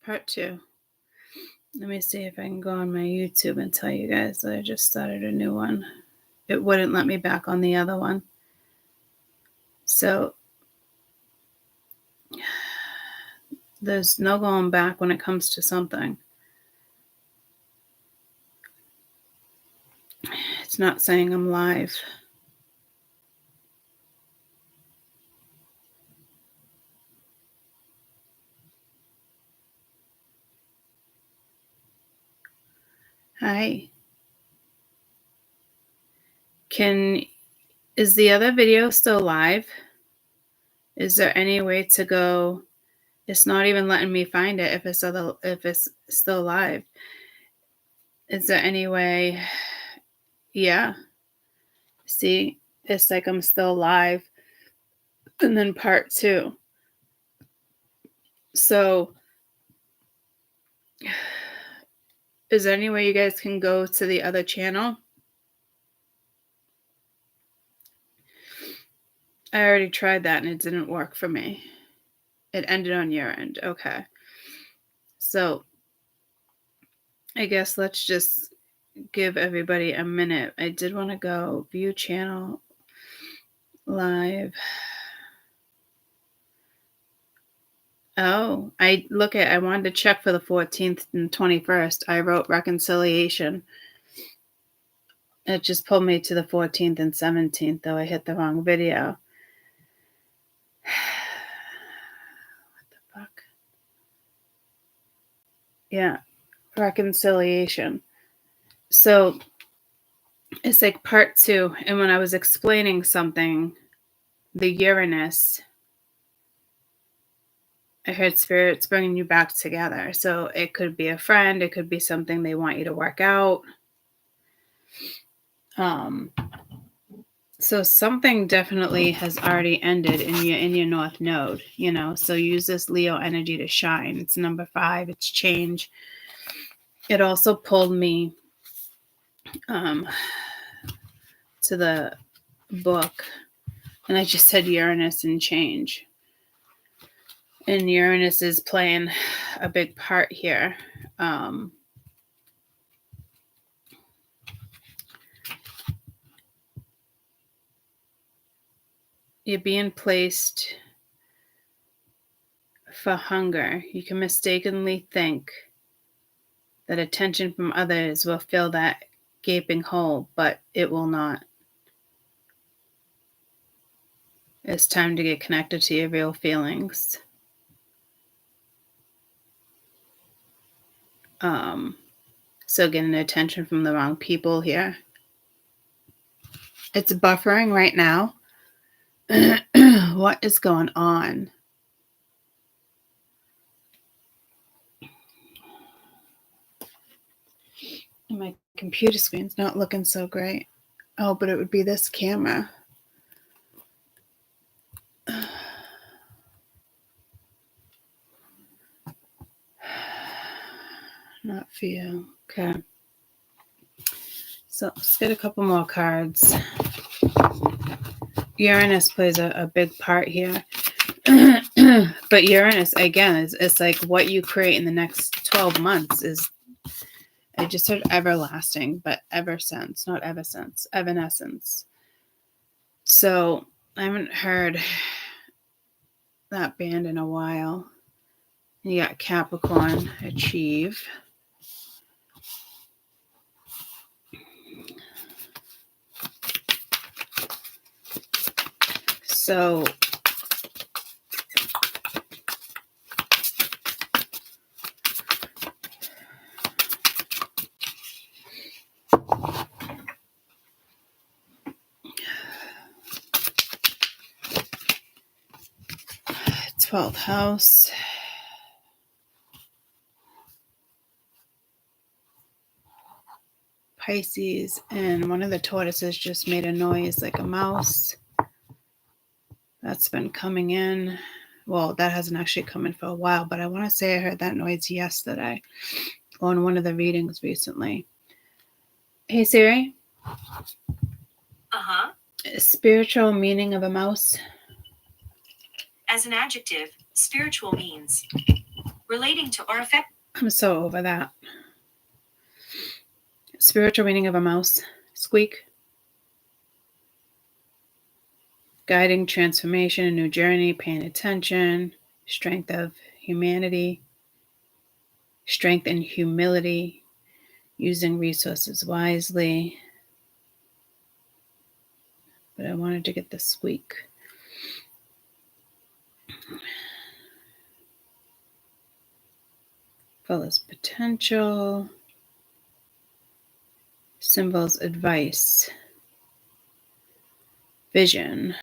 part 2. Let me see if I can go on my YouTube and tell you guys that I just started a new one. It wouldn't let me back on the other one. So there's no going back when it comes to something. It's not saying I'm live. Hi. Is the other video still live? Is there any way to go? It's not even letting me find it if it's still live. Is there any way? Yeah. See, it's like I'm still live. And then part 2. So is there any way you guys can go to the other channel? I already tried that and it didn't work for me. It ended on your end. Okay. So I guess let's just give everybody a minute. I did want to go view channel live. Oh, I wanted to check for the 14th and 21st. I wrote reconciliation. It just pulled me to the 14th and 17th, though I hit the wrong video. What the fuck? Yeah, reconciliation. So it's like part 2. And when I was explaining something, the Uranus, I heard spirits bringing you back together. So it could be a friend. It could be something they want you to work out. So something definitely has already ended in your North Node, so use this Leo energy to shine. It's number 5. It's change. It also pulled me to the book, and I just said Uranus and change. And Uranus is playing a big part here. You're being placed for hunger. You can mistakenly think that attention from others will fill that gaping hole, but it will not. It's time to get connected to your real feelings. So getting attention from the wrong people here. It's buffering right now. What is going on? My computer screen's not looking so great. Oh, but it would be this camera. Not for you. Okay. So let's get a couple more cards. Uranus plays a big part here. But Uranus, again, it's like what you create in the next 12 months is, I just heard everlasting, but ever since, not ever since, evanescence. So I haven't heard that band in a while. You got Capricorn, achieve. So twelfth house. Pisces, and one of the tortoises just made a noise like a mouse. That's been coming in. Well, that hasn't actually come in for a while, but I want to say I heard that noise yesterday on one of the readings recently. Hey, Siri. Uh-huh. Spiritual meaning of a mouse. As an adjective, spiritual means Relating to or affect. I'm so over that. Spiritual meaning of a mouse. Squeak. Guiding transformation, a new journey, paying attention, strength of humanity, strength and humility, using resources wisely. But I wanted to get the squeak. Fullest potential. Symbols, advice, vision.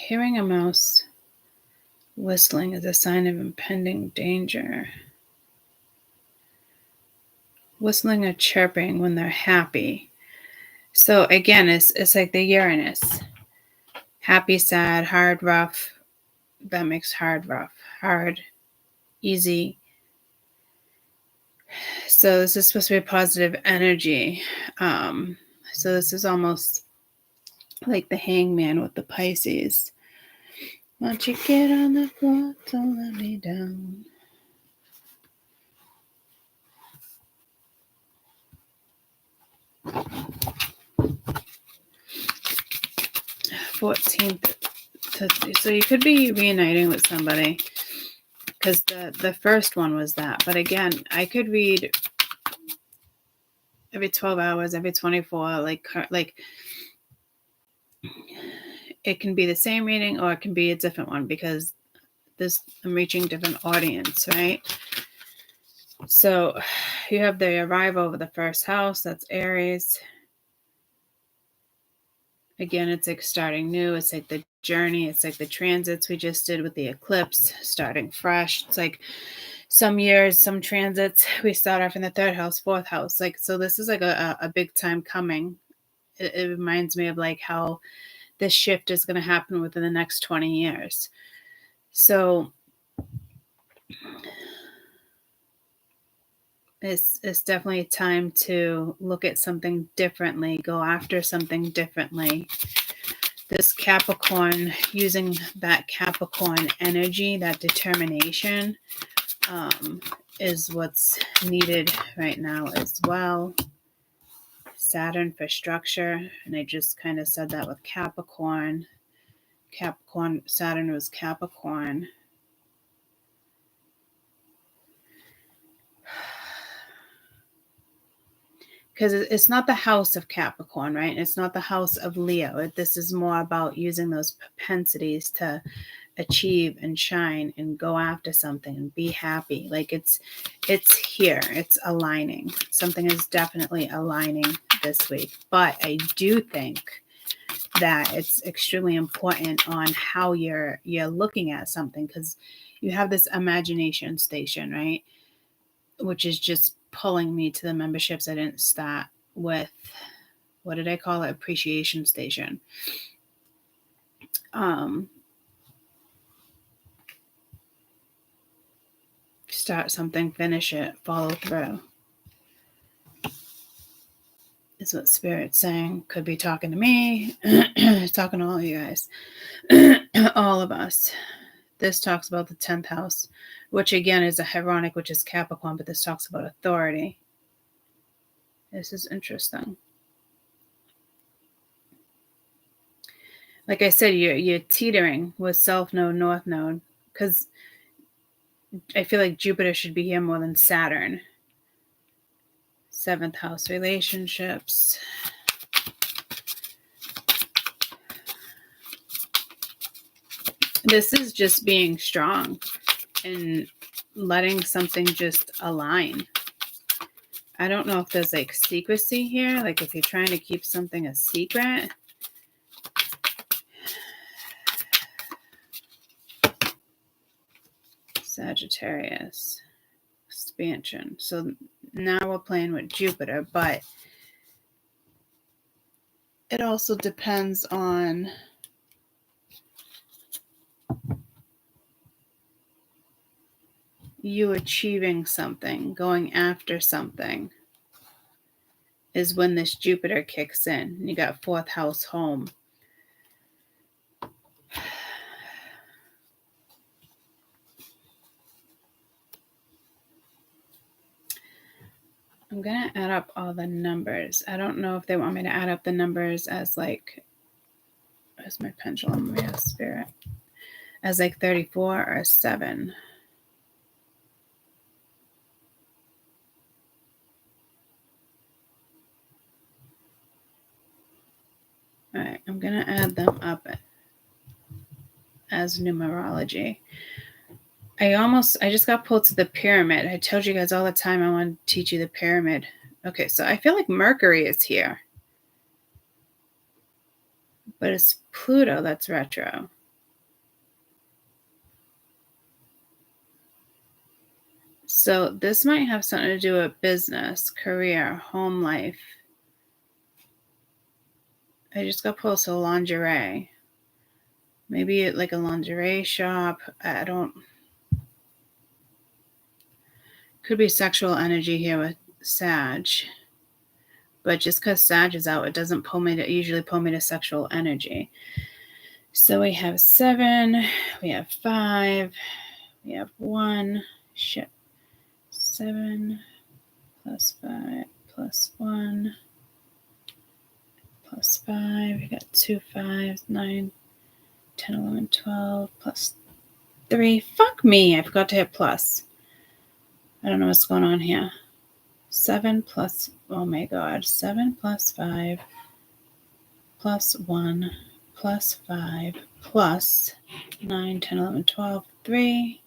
Hearing a mouse whistling is a sign of impending danger. Whistling or chirping when they're happy. So again, it's like the Uranus. Happy, sad, hard, rough. That makes hard, rough. Hard, easy. So this is supposed to be a positive energy. So this is almost like the Hangman with the Pisces. Why don't you get on the floor, don't let me down. 14th. So you could be reuniting with somebody because the first one was that. But again, I could read every 12 hours, every 24, like it can be the same reading or it can be a different one because I'm reaching different audience, right? So you have the arrival of the first house, that's Aries. Again, it's like starting new. It's like the journey. It's like the transits we just did with the eclipse, starting fresh. It's like some years, some transits, we start off in the third house, fourth house. Like, so this is like a big time coming. It reminds me of like how this shift is going to happen within the next 20 years. So it's definitely time to look at something differently, go after something differently. This Capricorn, using that Capricorn energy, that determination, is what's needed right now as well. Saturn for structure, and I just kind of said that with Capricorn. Saturn was Capricorn. Because it's not the house of Capricorn, right? It's not the house of Leo. This is more about using those propensities to achieve and shine and go after something and be happy. Like it's here. It's aligning. Something is definitely aligning this week. But I do think that it's extremely important on how you're looking at something, because you have this imagination station, right? Which is just pulling me to the memberships I didn't start with. What did I call it? Appreciation station. Start something, finish it, follow through. Is what Spirit's saying. Could be talking to me, talking to all of you guys, all of us. This talks about the 10th house, which again is a Heronic, which is Capricorn, but this talks about authority. This is interesting. Like I said, you're teetering with South Node, North Node, because I feel like Jupiter should be here more than Saturn. 7th house, relationships. This is just being strong and letting something just align. I don't know if there's like secrecy here, like if you're trying to keep something a secret. Sagittarius, expansion. So now we're playing with Jupiter, but it also depends on you achieving something, going after something. is when this Jupiter kicks in. You got fourth house home. I'm going to add up all the numbers. I don't know if they want me to add up the numbers as like, as my pendulum, yeah, spirit, as like 34 or 7. All right, I'm going to add them up as numerology. I just got pulled to the pyramid. I told you guys all the time I want to teach you the pyramid. Okay, so I feel like Mercury is here. But it's Pluto that's retro. So this might have something to do with business, career, home life. I just got pulled to lingerie. Maybe like a lingerie shop. I don't. Could be sexual energy here with Sag. But just because Sag is out, it doesn't usually pull me to sexual energy. So we have 7, we have 5, we have 1. Shit. 7 plus 5 plus 1 plus 5. We got 2 5s, 9, 10, 11, 12 plus 3. Fuck me. I forgot to hit plus. I don't know what's going on here. 7 plus, oh my God, 7 plus 5 plus 1 plus 5 plus 9, 10, 11, 12, 3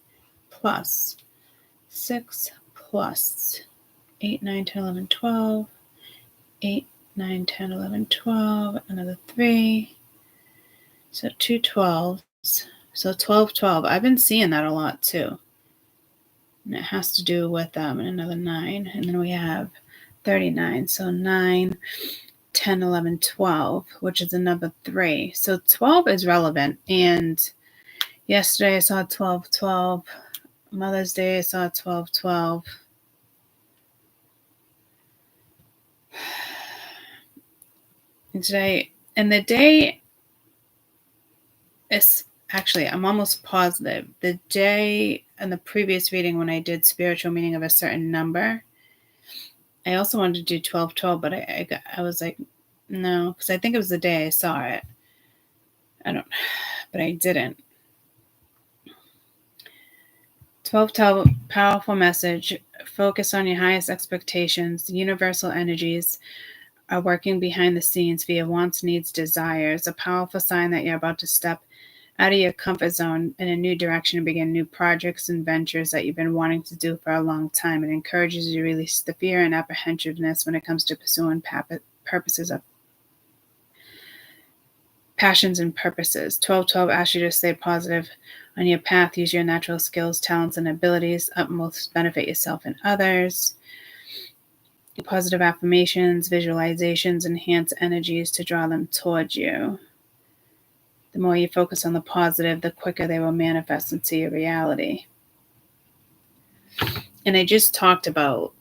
plus 6 plus 8, 9, 10, 11, 12, 8, 9, 10, 11, 12, another 3. So 2 12s. So 12, 12. I've been seeing that a lot too. And it has to do with another 9. And then we have 39. So 9, 10, 11, 12, which is another 3. So 12 is relevant. And yesterday I saw 12, 12. Mother's Day I saw 12, 12. And today, and the day is actually, I'm almost positive. The day in the previous reading when I did spiritual meaning of a certain number, I also wanted to do 12, 12, but I was like, no, because I think it was the day I saw it. But I didn't. 12, 12, powerful message. Focus on your highest expectations. The universal energies are working behind the scenes via wants, needs, desires. A powerful sign that you're about to step out of your comfort zone in a new direction and begin new projects and ventures that you've been wanting to do for a long time. It encourages you to release the fear and apprehensiveness when it comes to pursuing purposes of passions and purposes. 1212 asks you to stay positive on your path. Use your natural skills, talents, and abilities. Utmost benefit yourself and others. Positive affirmations, visualizations, enhance energies to draw them towards you. The more you focus on the positive, the quicker they will manifest into your reality. And I just talked about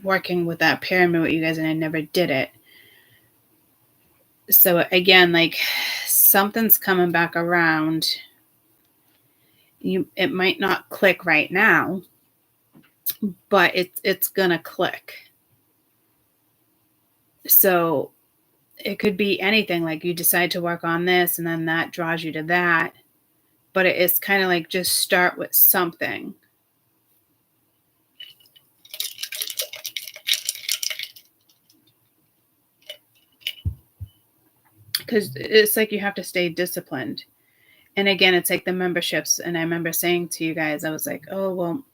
working with that pyramid with you guys, and I never did it. So again, like something's coming back around. It might not click right now, but it's gonna click. So it could be anything, like you decide to work on this and then that draws you to that. But it's kind of like just start with something. Because it's like you have to stay disciplined. And again, it's like the memberships. And I remember saying to you guys, I was like, oh, well,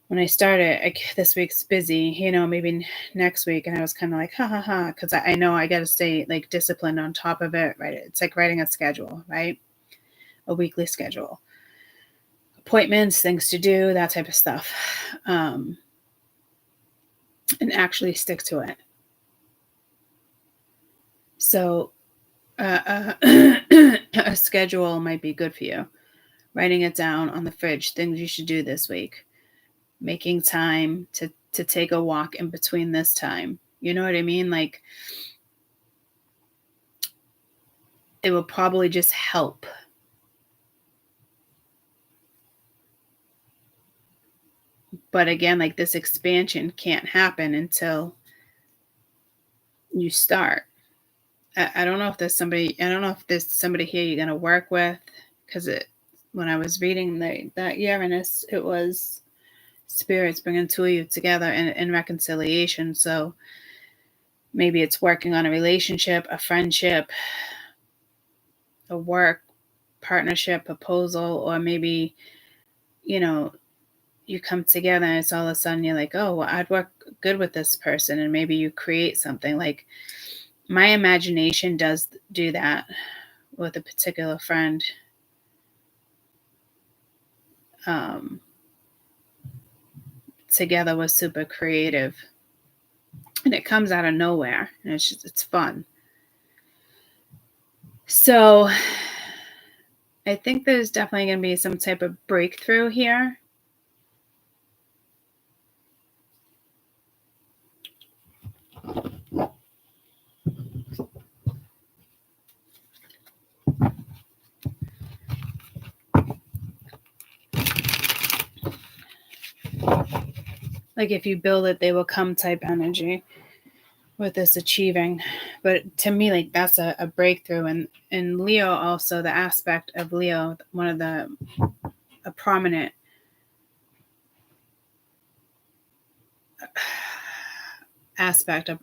when I started, this week's busy, maybe next week. And I was kind of like, ha, ha, ha, because I know I got to stay like disciplined on top of it, right? It's like writing a schedule, right? A weekly schedule. Appointments, things to do, that type of stuff. And actually stick to it. So a schedule might be good for you. Writing it down on the fridge, things you should do this week. Making time to to take a walk in between this time. You know what I mean? Like, it will probably just help. But again, like, this expansion can't happen until you start. I don't know if there's somebody, I don't know if there's somebody here you're going to work with, because when I was reading that Uranus, it was spirits bringing two of you together in reconciliation. So maybe it's working on a relationship, a friendship, a work partnership proposal, or maybe, you come together and it's all of a sudden you're like, oh, well, I'd work good with this person, and maybe you create something. Like, my imagination does do that with a particular friend. Together was super creative, and it comes out of nowhere, and it's fun. So I think there's definitely going to be some type of breakthrough here. Like, if you build it, they will come type energy with this achieving. But to me, like, that's a breakthrough. And Leo also, the aspect of Leo, one of a prominent aspect of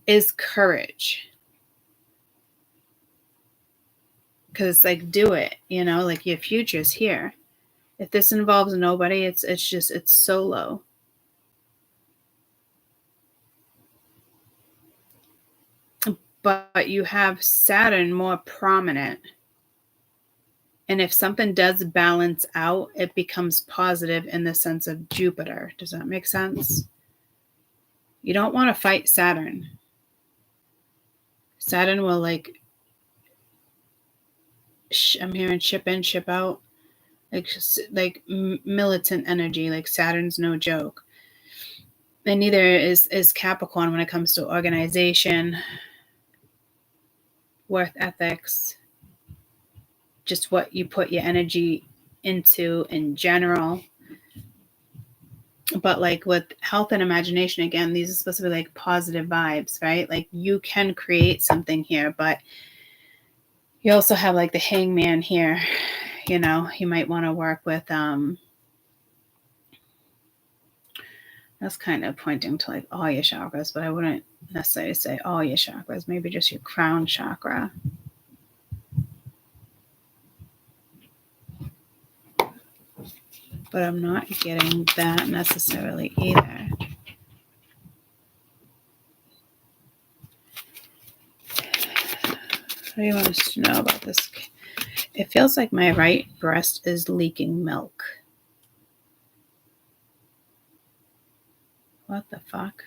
is courage. Because it's like, do it, like, your future's here. If this involves nobody, it's solo. But you have Saturn more prominent. And if something does balance out, it becomes positive in the sense of Jupiter. Does that make sense? You don't want to fight Saturn. Saturn will, like, I'm hearing ship in, ship out. Like militant energy. Like, Saturn's no joke. And neither is Capricorn when it comes to organization, worth ethics, just what you put your energy into in general. But like with health and imagination, again, these are supposed to be like positive vibes, right? Like, you can create something here, but you also have like the Hangman here. You might want to work with that's kind of pointing to like all your chakras, but I wouldn't necessarily say all your chakras, maybe just your crown chakra. But I'm not getting that necessarily either. What do you want us to know about this? It feels like my right breast is leaking milk. What the fuck?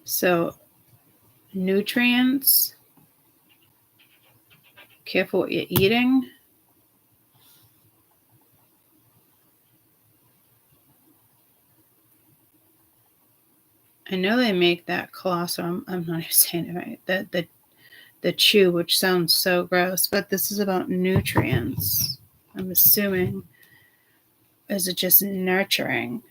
So, nutrients. Careful what you're eating. I know they make that colostrum. I'm not even saying it right. The chew, which sounds so gross, but this is about nutrients. I'm assuming. Is it just nurturing?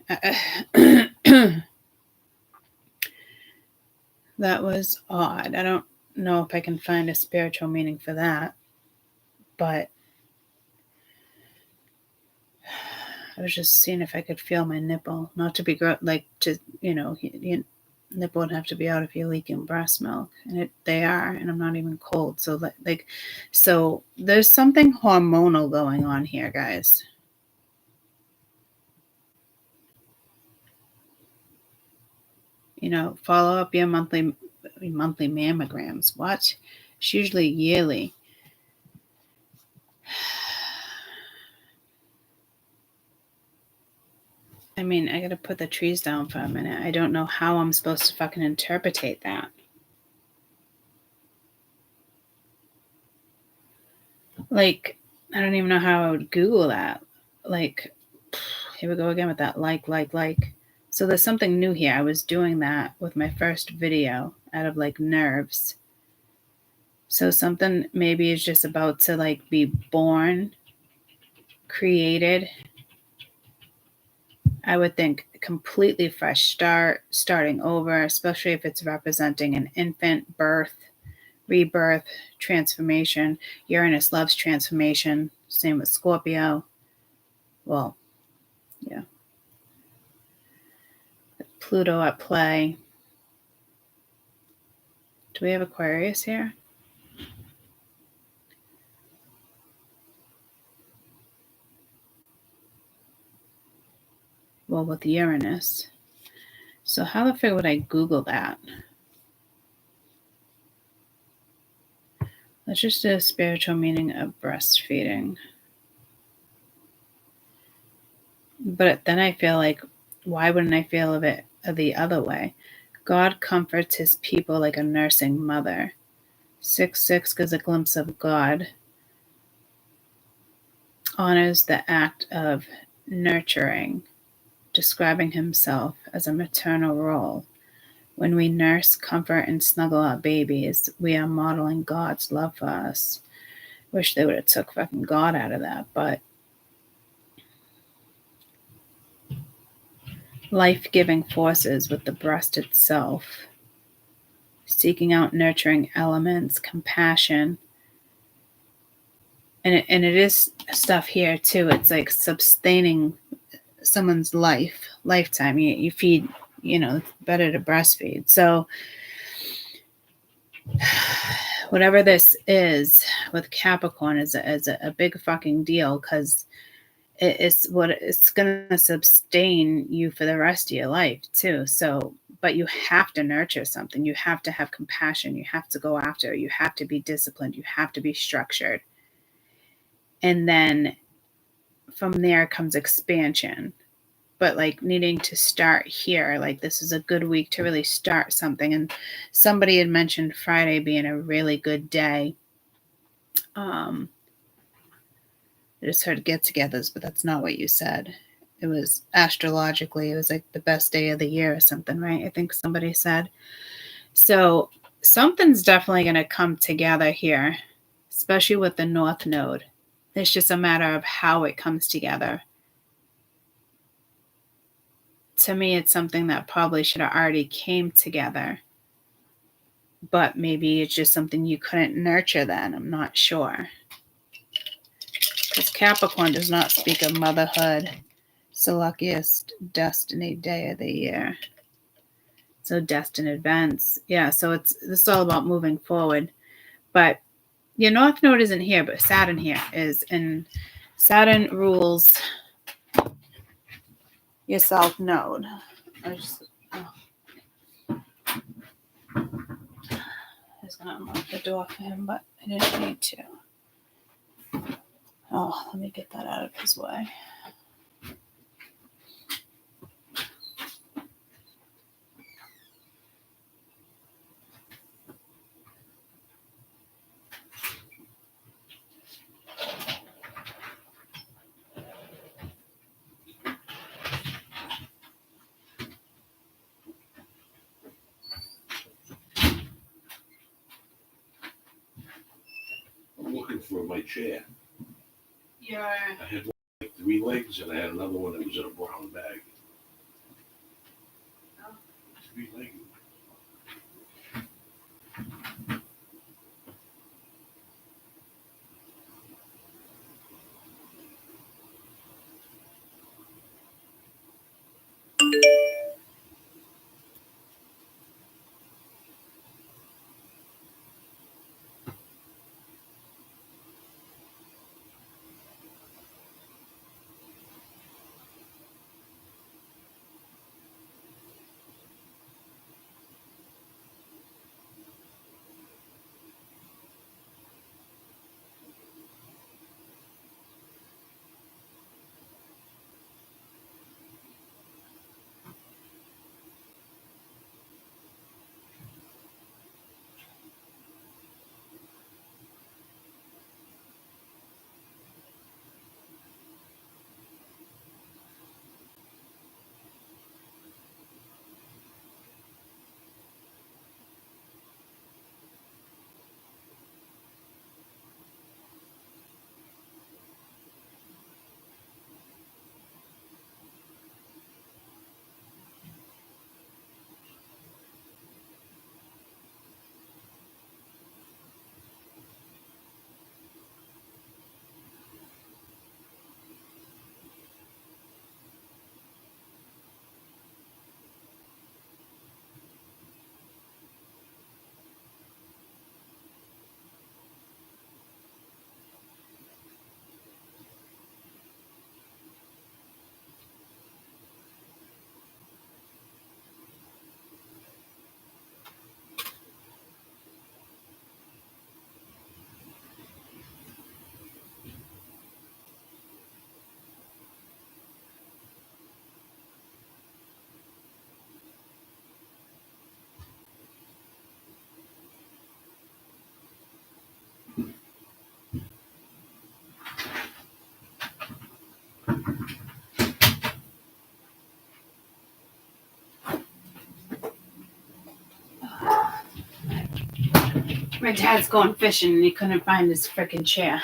That was odd. I don't know if I can find a spiritual meaning for that, but I was just seeing if I could feel my nipple. Not to be like, just, your nipple would have to be out if you're leaking breast milk, and they are, and I'm not even cold. So so there's something hormonal going on here, guys. Follow up your monthly mammograms. What? It's usually yearly. I mean, I gotta put the trees down for a minute. I don't know how I'm supposed to fucking interpretate that. Like, I don't even know how I would Google that. Like, here we go again with that like. So there's something new here. I was doing that with my first video out of like nerves. So something maybe is just about to like be born, created. I would think completely fresh start, starting over, especially if it's representing an infant, birth, rebirth, transformation. Uranus loves transformation. Same with Scorpio. Well, yeah. Pluto at play. Do we have Aquarius here? Well, with Uranus. So how the frig would I Google that? Let's just do a spiritual meaning of breastfeeding. But then I feel like, why wouldn't I feel of it the other way? God comforts his people like a nursing mother. 6-6 gives a glimpse of God. Honors the act of nurturing, describing himself as a maternal role. When we nurse, comfort, and snuggle our babies, we are modeling God's love for us. Wish they would have took fucking God out of that, but life-giving forces with the breast itself, seeking out nurturing elements, compassion, and it is stuff here too. It's like sustaining someone's lifetime. You feed, it's better to breastfeed. So whatever this is with Capricorn is a big fucking deal, because it's going to sustain you for the rest of your life too. So, but you have to nurture something. You have to have compassion. You have to go after it. You have to be disciplined. You have to be structured. And then from there comes expansion. But like needing to start here, like this is a good week to really start something. And somebody had mentioned Friday being a really good day. I just heard get-togethers, but that's not what you said. It was astrologically, it was like the best day of the year or something, right? I think somebody said. So something's definitely going to come together here, especially with the North Node. It's just a matter of how it comes together. To me, it's something that probably should have already came together. But maybe it's just something you couldn't nurture then. I'm not sure. Because Capricorn does not speak of motherhood. It's the luckiest destiny day of the year. So destined events. Yeah, so this is all about moving forward. But your North Node isn't here, but Saturn here is. And Saturn rules your South Node. I was going to unlock the door for him, but I didn't need to. Oh, let me get that out of his way. I'm looking for my chair. Yeah. I had like 3 legs, and I had another one that was in a brown bag. Oh. 3-legged. My dad's going fishing and he couldn't find his freaking chair.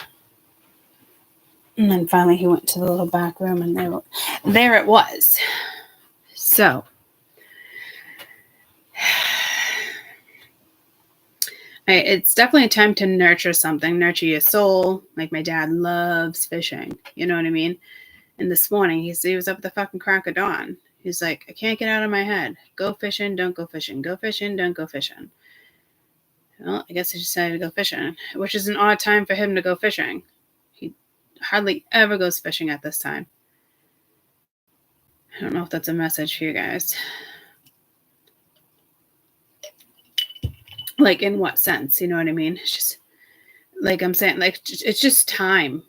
And then finally he went to the little back room and there it was. So it's definitely time to nurture something, nurture your soul. Like my dad loves fishing. You know what I mean? And this morning he was up at the fucking crack of dawn. He's like, I can't get out of my head. Go fishing, don't go fishing. Go fishing, don't go fishing. Well, I guess he decided to go fishing, which is an odd time for him to go fishing. He hardly ever goes fishing at this time. I don't know if that's a message for you guys. Like, in what sense? You know what I mean? It's just, like I'm saying, like, it's just time.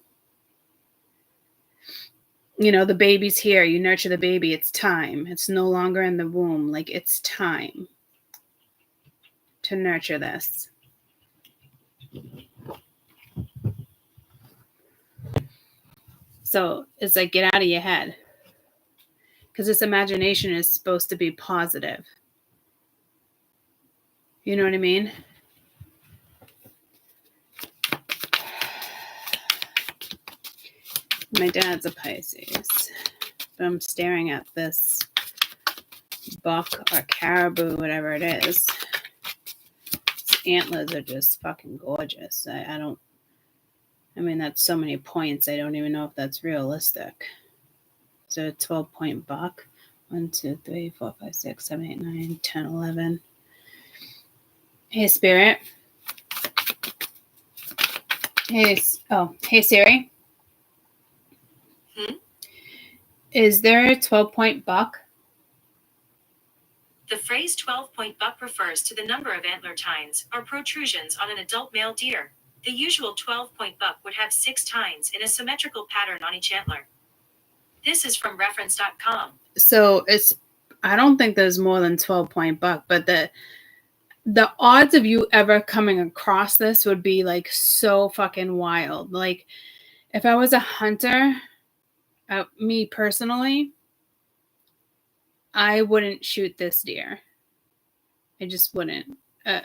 You know, the baby's here. You nurture the baby. It's time. It's no longer in the womb. Like, it's time to nurture this. So it's like, get out of your head. Because this imagination is supposed to be positive. You know what I mean? My dad's a Pisces. But I'm staring at this buck or caribou, whatever it is. Its antlers are just fucking gorgeous. I mean, that's so many points. I don't even know if that's realistic. So a 12-point buck. 1, 2, 3, 4, 5, 6, 7, 8, 9, 10, 11. Hey, Spirit. Hey Siri. Is there a 12-point buck? The phrase 12-point buck refers to the number of antler tines, or protrusions, on an adult male deer. The usual 12-point buck would have 6 tines in a symmetrical pattern on each antler. This is from reference.com. So I don't think there's more than 12-point buck, but the odds of you ever coming across this would be like so fucking wild. Like, if I was a hunter, me personally, I wouldn't shoot this deer. I just wouldn't.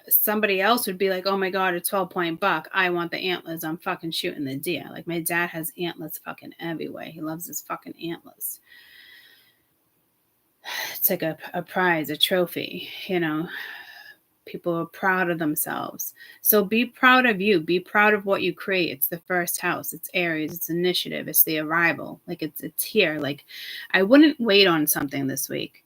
Somebody else would be like, oh my God, a 12-point buck. I want the antlers. I'm fucking shooting the deer. Like, my dad has antlers fucking everywhere. He loves his fucking antlers. It's like a prize, a trophy, you know. People are proud of themselves. So be proud of you. Be proud of what you create. It's the first house. It's Aries. It's initiative. It's the arrival. Like, it's here. Like, I wouldn't wait on something this week.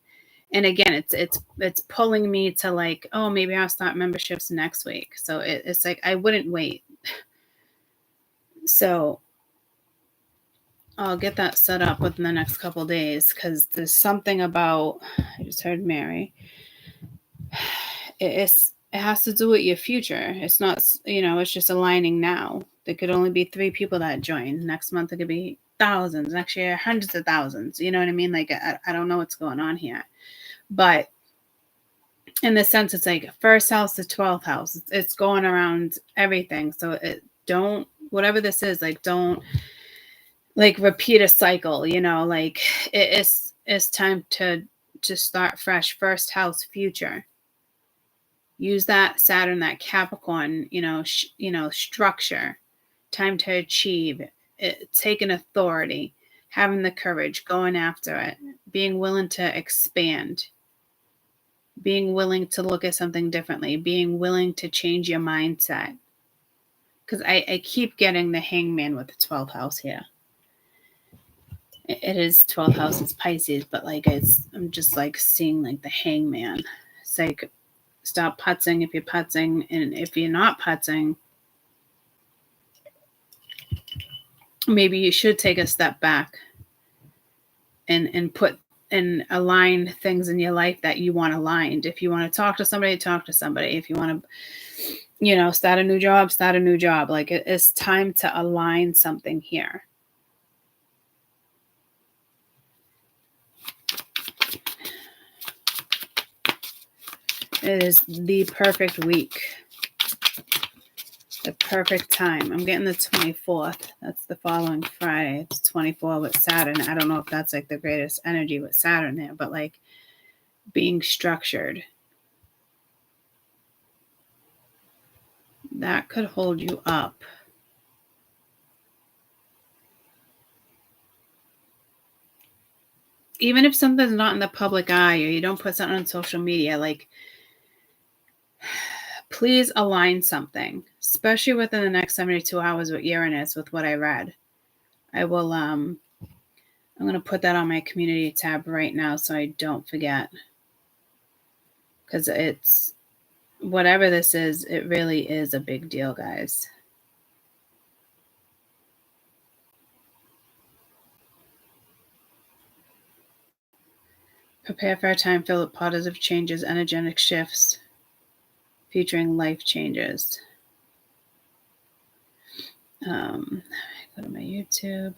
And again, it's pulling me to like, oh, maybe I'll start memberships next week. So it's like, I wouldn't wait. So I'll get that set up within the next couple of days, because there's something about, I just heard Mary. It has to do with your future. It's not, it's just aligning now. There could only be 3 people that join. Next month it could be thousands. Next year, hundreds of thousands. You know what I mean? Like, I don't know what's going on here. But in the sense, it's like first house to 12th house. It's going around everything. So whatever this is, like, don't like repeat a cycle, like it's time to start fresh. First house, future. Use that Saturn, that Capricorn, structure. Time to achieve. Taking authority. Having the courage. Going after it. Being willing to expand. Being willing to look at something differently. Being willing to change your mindset. Because I keep getting the Hangman with the 12th house here. It is 12th house. It's Pisces. But like, I'm just like seeing like the Hangman. It's like, stop putzing if you're putzing, and if you're not putzing, maybe you should take a step back and put and align things in your life that you want aligned. If you want to talk to somebody, talk to somebody. If you want to, start a new job, start a new job. Like, it's time to align something here. It is the perfect week. The perfect time. I'm getting the 24th. That's the following Friday. It's 24 with Saturn. I don't know if that's like the greatest energy with Saturn there, but like being structured. that could hold you up. Even if something's not in the public eye or you don't put something on social media, like, please align something, especially within the next 72 hours with Uranus, with what I read. I will, I'm going to put that on my community tab right now so I don't forget. Because it's, whatever this is, it really is a big deal, guys. Prepare for a time filled with positive changes, energetic shifts, featuring life changes. Go to my YouTube.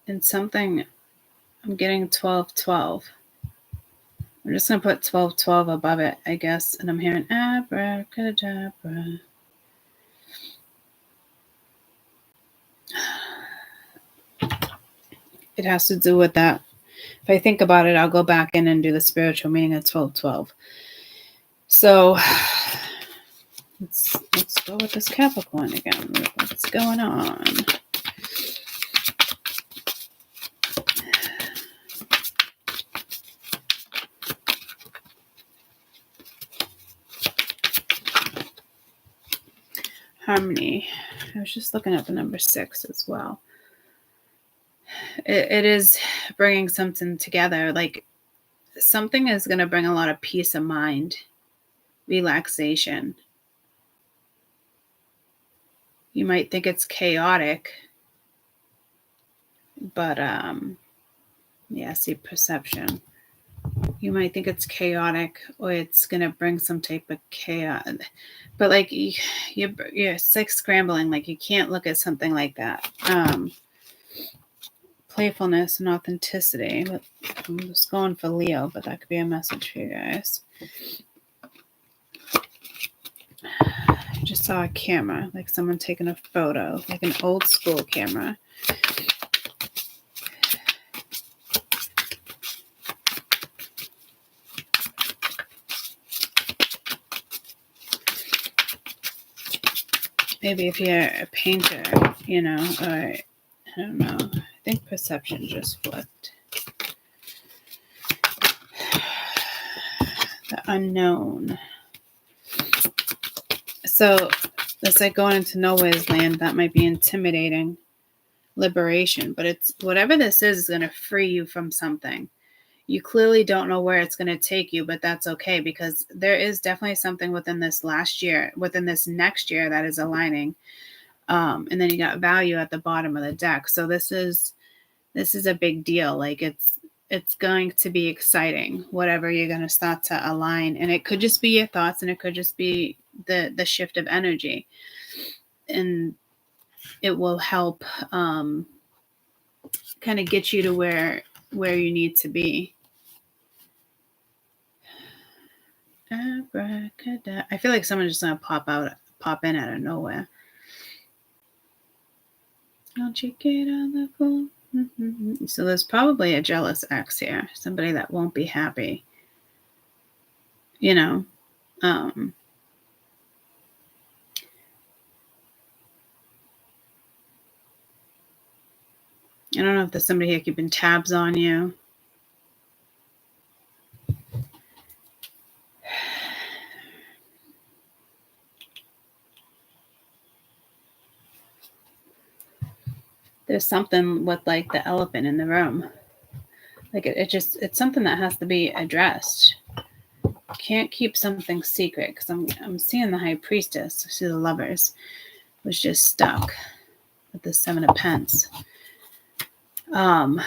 And something, I'm getting 1212. I'm just going to put 1212 above it, I guess. And I'm hearing abracadabra. It has to do with that. If I think about it, I'll go back in and do the spiritual meaning of 1212. So let's go with this Capricorn again. What's going on? Harmony. I was just looking at the number 6 as well. It is bringing something together. Like, something is going to bring a lot of peace of mind, relaxation. You might think it's chaotic, but yeah, see, perception. You might think it's chaotic or it's going to bring some type of chaos. But like, it's like scrambling. Like, you can't look at something like that. Playfulness and authenticity. But I'm just going for Leo, but that could be a message for you guys. I just saw a camera, like someone taking a photo, like an old school camera. Maybe if you're a painter, you know, or I don't know. I think perception just flipped. The unknown. So it's like going into nowhere's land. That might be intimidating. Liberation. But it's whatever this is going to free you from something. You clearly don't know where it's going to take you, but that's okay, because there is definitely something within this last year, within this next year, that is aligning. And then you got value at the bottom of the deck. So this is a big deal. Like, it's going to be exciting, whatever you're going to start to align. And it could just be your thoughts, and it could just be the shift of energy. And it will help kind of get you to where you need to be. Abracadabra. I feel like someone's just going to pop in out of nowhere. Don't you get on the phone? Mm-hmm. So there's probably a jealous ex here. Somebody that won't be happy. You know. I don't know if there's somebody here keeping tabs on you. There's something with like the elephant in the room. Like it's something that has to be addressed. Can't keep something secret, because I'm seeing the High Priestess. I see the Lovers was just stuck with the 7 of Pence. Or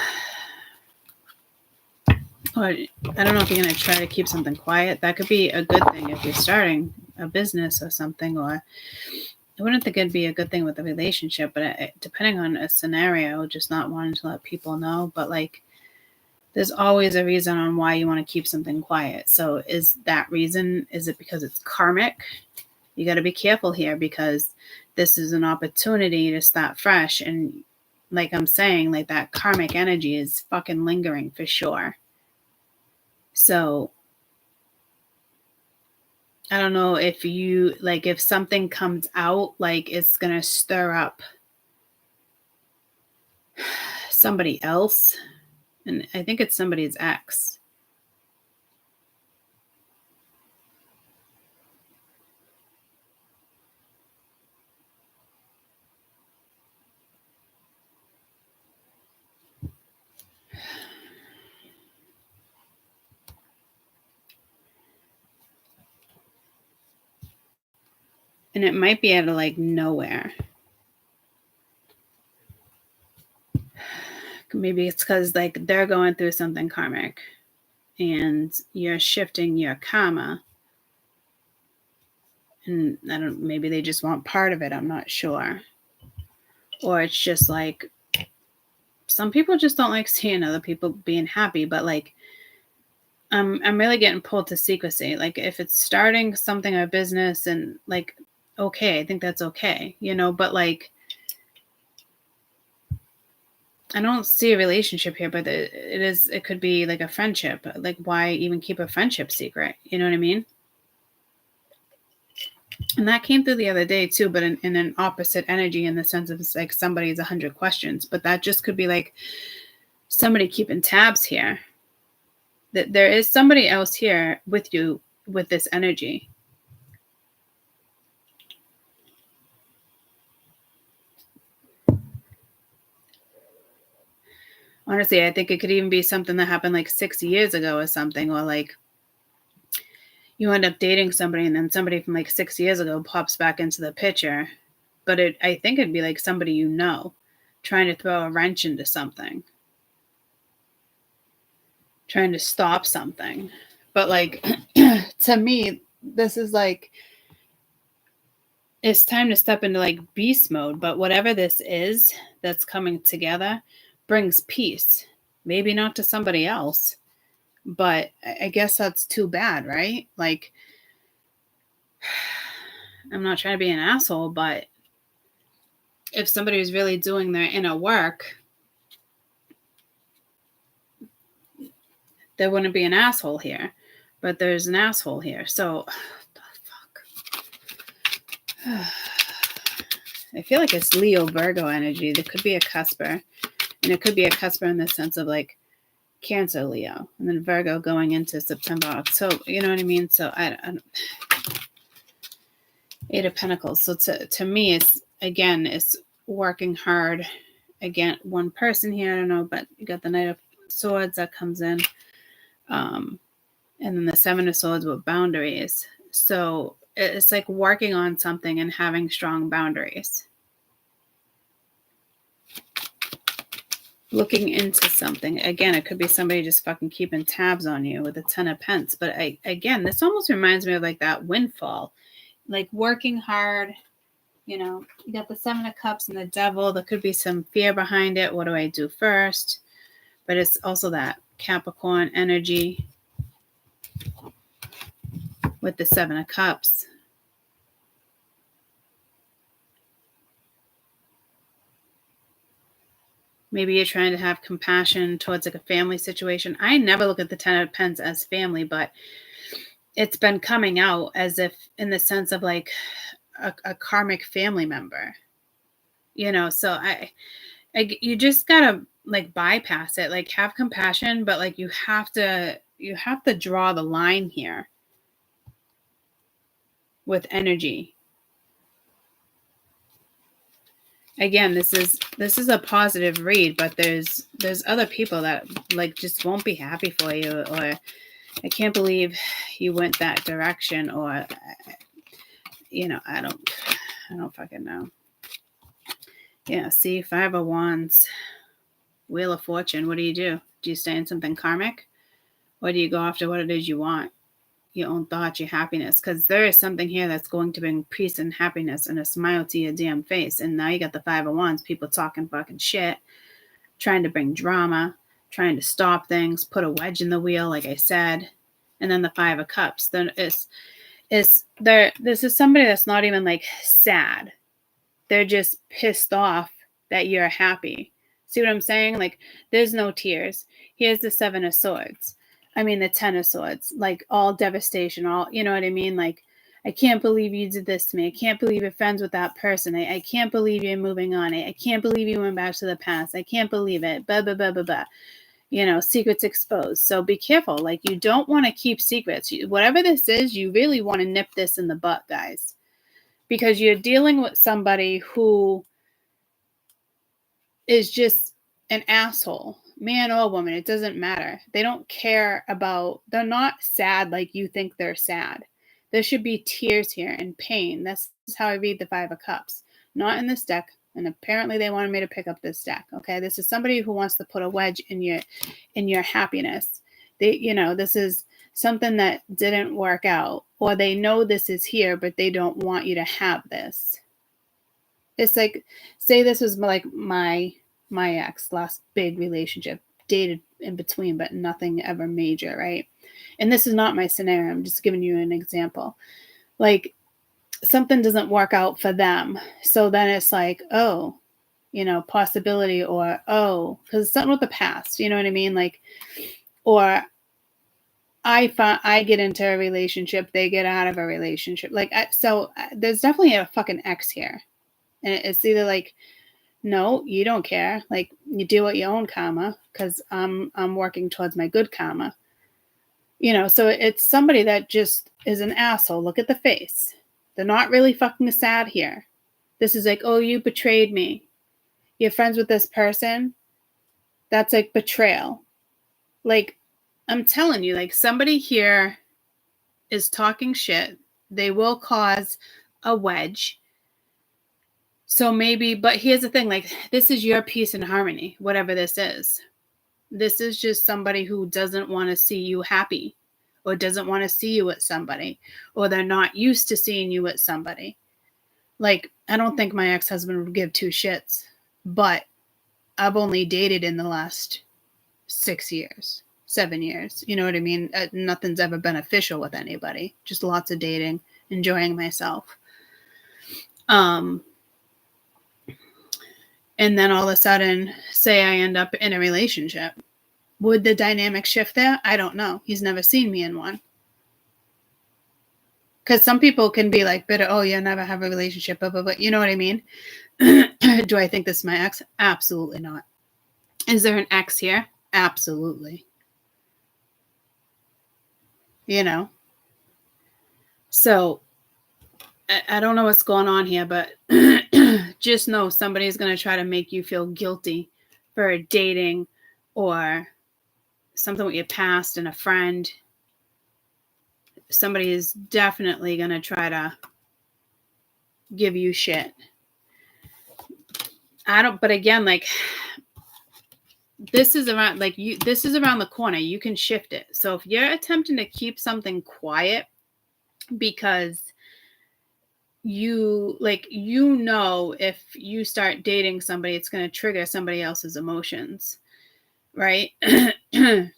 I don't know if you're going to try to keep something quiet. That could be a good thing if you're starting a business or something, or I wouldn't think it'd be a good thing with a relationship, but depending on a scenario, just not wanting to let people know. But like, there's always a reason on why you want to keep something quiet. So is that reason, is it because it's karmic? You got to be careful here, because this is an opportunity to start fresh, and like I'm saying, like that karmic energy is fucking lingering for sure. So I don't know if you, like, if something comes out, like it's going to stir up somebody else. And I think it's somebody's ex. And it might be out of like nowhere. Maybe it's because like they're going through something karmic and you're shifting your karma. And I don't, maybe they just want part of it. I'm not sure. Or it's just like some people just don't like seeing other people being happy, but like I'm really getting pulled to secrecy. Like if it's starting something, a business, and like, okay, I think that's okay, you know, but like I don't see a relationship here, but it could be like a friendship. Like why even keep a friendship secret? You know what I mean? And that came through the other day too, but in an opposite energy, in the sense of it's like somebody's 100 questions, but that just could be like somebody keeping tabs here. That there is somebody else here with you with this energy. Honestly, I think it could even be something that happened like 6 years ago or something, or like you end up dating somebody and then somebody from like 6 years ago pops back into the picture. But I think it'd be like somebody you know trying to throw a wrench into something, trying to stop something. But like to me, this is like it's time to step into like beast mode. But whatever this is that's coming together brings peace. Maybe not to somebody else, but I guess that's too bad, right? Like, I'm not trying to be an asshole, but if somebody was really doing their inner work, there wouldn't be an asshole here. But there's an asshole here. So, the fuck? I feel like it's Leo Virgo energy. There could be a cusper. And it could be a cusper in the sense of like Cancer, Leo, and then Virgo going into September, October. You know what I mean? So I don't. Eight of Pentacles. So to me, it's working hard. Again, one person here. I don't know, but you got the Knight of Swords that comes in, and then the Seven of Swords with boundaries. So it's like working on something and having strong boundaries. Looking into something. Again, it could be somebody just fucking keeping tabs on you with a Ten of Pence. But again, this almost reminds me of like that windfall, like working hard. You know, you got the Seven of Cups and the Devil. There could be some fear behind it. What do I do first? But it's also that Capricorn energy with the Seven of Cups. Maybe you're trying to have compassion towards like a family situation. I never look at the Ten of Pence as family, but it's been coming out as if in the sense of like a karmic family member, you know. So I you just gotta like bypass it, like have compassion, but like you have to draw the line here with energy. Again, this is a positive read, but there's other people that like just won't be happy for you, or I can't believe you went that direction, or you know, I don't fucking know. Yeah, see, Five of Wands, Wheel of Fortune. What do? Do you stay in something karmic, or do you go after what it is you want? Your own thoughts, your happiness, because there is something here that's going to bring peace and happiness and a smile to your damn face. And now you got the Five of Wands, people talking fucking shit, trying to bring drama, trying to stop things, put a wedge in the wheel, like I said. And then the Five of Cups. Then this is somebody that's not even like sad. They're just pissed off that you're happy. See what I'm saying? Like, there's no tears. Here's the 7 of Swords. I mean, the 10 of Swords. Like, all devastation, all, you know what I mean? Like, I can't believe you did this to me. I can't believe you're friends with that person. I can't believe you're moving on. I can't believe you went back to the past. I can't believe it. Blah, blah, blah, blah, blah. You know, secrets exposed. So be careful. Like, you don't want to keep secrets. Whatever this is, you really want to nip this in the butt, guys. Because you're dealing with somebody who is just an asshole, man or woman. It doesn't matter. They don't care about, they're not sad like you think they're sad. There should be tears here and pain. That's how I read the 5 of Cups. Not in this deck. And apparently they wanted me to pick up this deck. Okay. This is somebody who wants to put a wedge in your happiness. This is something that didn't work out, or they know this is here, but they don't want you to have this. It's like, say this was like my ex, last big relationship, dated in between, but nothing ever major, right? And this is not my scenario. I'm just giving you an example. Like, something doesn't work out for them. So then it's like, oh, possibility, or, oh, because it's something with the past, you know what I mean? Like, or I get into a relationship, they get out of a relationship. Like, so there's definitely a fucking X here. And it's either like, no, you don't care. Like, you deal with your own karma, because I'm working towards my good karma. So it's somebody that just is an asshole. Look at the face. They're not really fucking sad here. This is like, oh, you betrayed me. You're friends with this person. That's like betrayal. Like, I'm telling you, like, somebody here is talking shit. They will cause a wedge. So maybe, but here's the thing, like, this is your peace and harmony, whatever this is. This is just somebody who doesn't want to see you happy, or doesn't want to see you with somebody, or they're not used to seeing you with somebody. Like, I don't think my ex-husband would give 2 shits, but I've only dated in the last 6 years, 7 years. You know what I mean? Nothing's ever been official with anybody. Just lots of dating, enjoying myself. And then all of a sudden, say I end up in a relationship. Would the dynamic shift there? I don't know. He's never seen me in one. Because some people can be like bitter, oh, you'll never have a relationship, blah, blah, blah. You know what I mean? Do I think this is my ex? Absolutely not. Is there an ex here? Absolutely. So I don't know what's going on here, but just know somebody's going to try to make you feel guilty for dating or something with your past and a friend. Somebody is definitely going to try to give you shit. But again, like, this is around, like, this is around the corner. You can shift it. So if you're attempting to keep something quiet because if you start dating somebody, it's going to trigger somebody else's emotions, right? And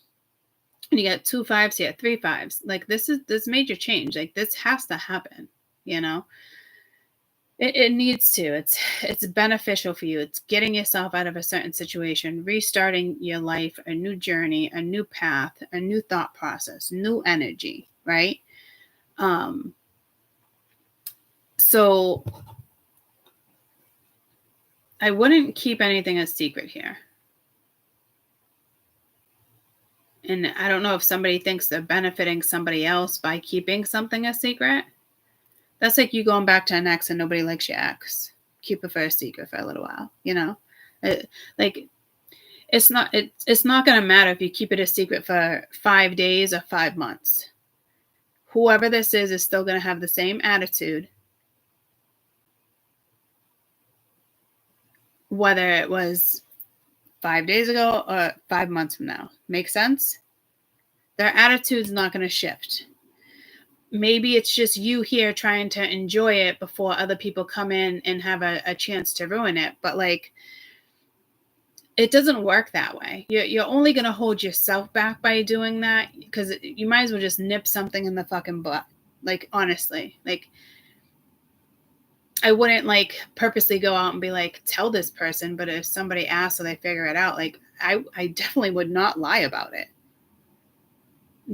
you got 2 5s here, 3 5s. Like, this major change. Like, this has to happen. It needs to. It's beneficial for you. It's getting yourself out of a certain situation, restarting your life, a new journey, a new path, a new thought process, new energy, right? So I wouldn't keep anything a secret here. And I don't know if somebody thinks they're benefiting somebody else by keeping something a secret. That's like you going back to an ex and nobody likes your ex. Keep it for a secret for a little while, it's not going to matter if you keep it a secret for 5 days or 5 months. Whoever this is still going to have the same attitude, whether it was 5 days ago or 5 months from now. Make sense? Their attitude's not going to shift. Maybe it's just you here trying to enjoy it before other people come in and have a chance to ruin it. But, like, it doesn't work that way. You're only going to hold yourself back by doing that, because you might as well just nip something in the fucking butt. Like, honestly, like, I wouldn't like purposely go out and be like, tell this person. But if somebody asks or they figure it out, like I definitely would not lie about it,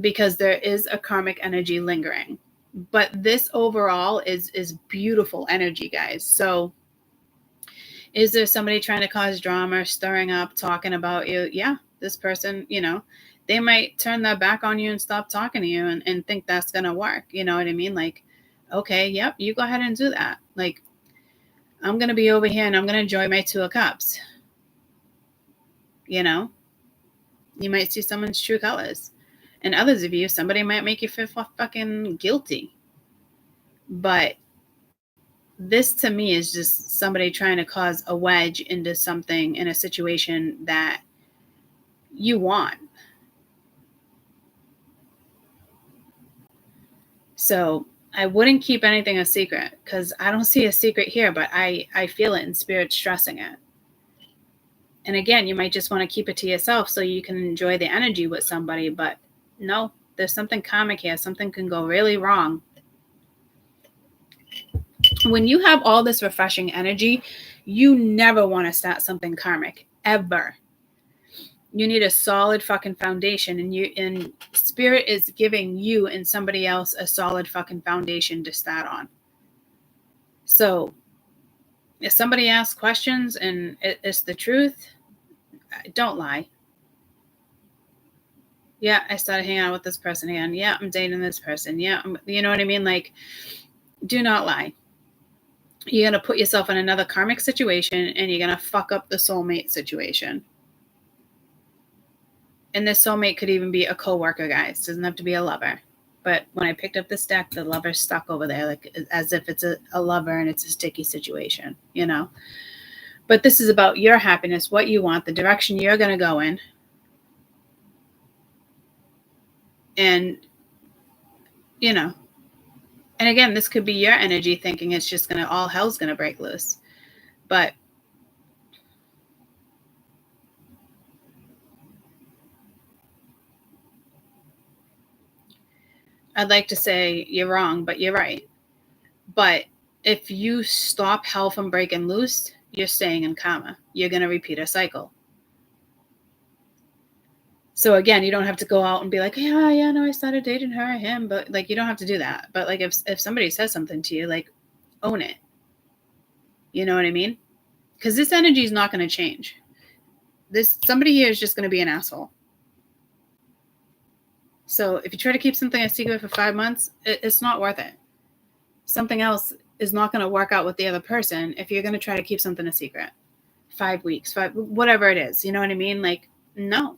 because there is a karmic energy lingering. But this overall is beautiful energy, guys. So is there somebody trying to cause drama, stirring up, talking about you? Yeah, this person, they might turn their back on you and stop talking to you and think that's going to work. You know what I mean? Like, okay, yep, you go ahead and do that. Like, I'm going to be over here and I'm going to enjoy my 2 of Cups. You might see someone's true colors. And others of you, somebody might make you feel fucking guilty. But this to me is just somebody trying to cause a wedge into something in a situation that you want. So I wouldn't keep anything a secret, because I don't see a secret here, but I feel it in spirit stressing it. And again, you might just want to keep it to yourself so you can enjoy the energy with somebody, but no, there's something karmic here. Something can go really wrong. When you have all this refreshing energy, you never want to start something karmic, ever. You need a solid fucking foundation, and spirit is giving you and somebody else a solid fucking foundation to start on. So if somebody asks questions and it's the truth, don't lie. Yeah, I started hanging out with this person again. Yeah, I'm dating this person. Yeah, you know what I mean? Like, do not lie. You're going to put yourself in another karmic situation, and you're going to fuck up the soulmate situation. And this soulmate could even be a coworker, guys. It doesn't have to be a lover. But when I picked up this deck, the lover's stuck over there, like as if it's a lover and it's a sticky situation, But this is about your happiness, what you want, the direction you're going to go in. And, and again, this could be your energy thinking it's just all hell's going to break loose. But I'd like to say you're wrong, but you're right. But if you stop hell from breaking loose, you're staying in karma. You're going to repeat a cycle. So again, you don't have to go out and be like, yeah, no, I started dating her or him. But like, you don't have to do that. But like, if somebody says something to you, like, own it. You know what I mean? Because this energy is not going to change. Somebody here is just going to be an asshole. So if you try to keep something a secret for 5 months, it's not worth it. Something else is not going to work out with the other person if you're going to try to keep something a secret. 5 weeks, whatever it is. You know what I mean? Like, no.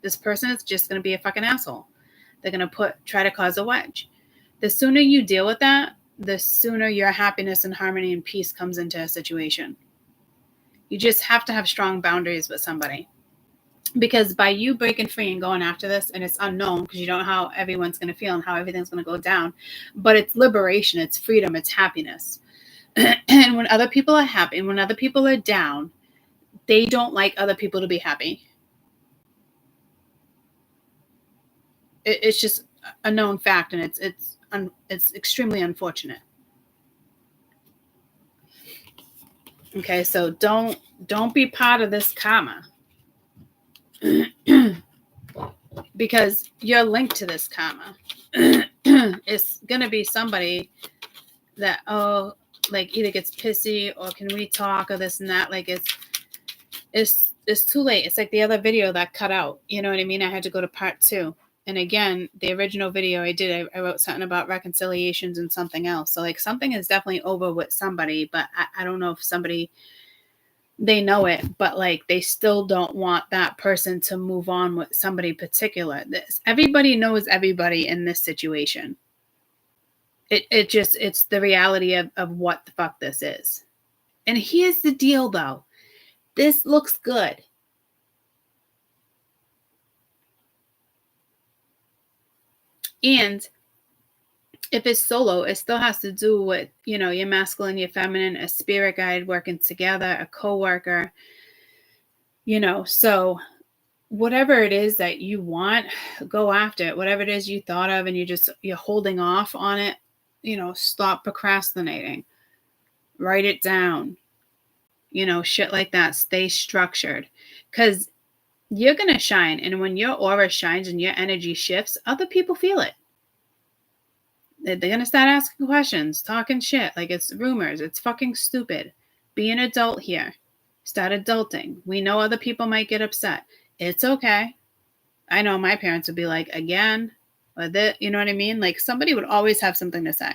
This person is just going to be a fucking asshole. They're going to try to cause a wedge. The sooner you deal with that, the sooner your happiness and harmony and peace comes into a situation. You just have to have strong boundaries with somebody. Because by you breaking free and going after this, and it's unknown because you don't know how everyone's going to feel and how everything's going to go down, but it's liberation, it's freedom, it's happiness. And when other people are happy and when other people are down, they don't like other people to be happy. It's just a known fact, and it's extremely unfortunate. Okay, so don't be part of this karma. Because you're linked to this karma. It's gonna be somebody that like either gets pissy or can we talk or this and that. Like it's too late. It's like the other video that cut out. You know what I mean? I had to go to part 2. And again, the original video I did, I wrote something about reconciliations and something else. So like something is definitely over with somebody, but I don't know if somebody, they know it, but like they still don't want that person to move on with somebody particular. Everybody knows everybody in this situation. It's the reality of what the fuck this is. And here's the deal though. This looks good. And if it's solo, it still has to do with, your masculine, your feminine, a spirit guide working together, a coworker, so whatever it is that you want, go after it. Whatever it is you thought of and you're holding off on it, stop procrastinating. Write it down. Shit like that. Stay structured. Because you're going to shine. And when your aura shines and your energy shifts, other people feel it. They're going to start asking questions, talking shit like it's rumors. It's fucking stupid. Be an adult here. Start adulting. We know other people might get upset. It's okay. I know my parents would be like, again, or that, you know what I mean? Like somebody would always have something to say.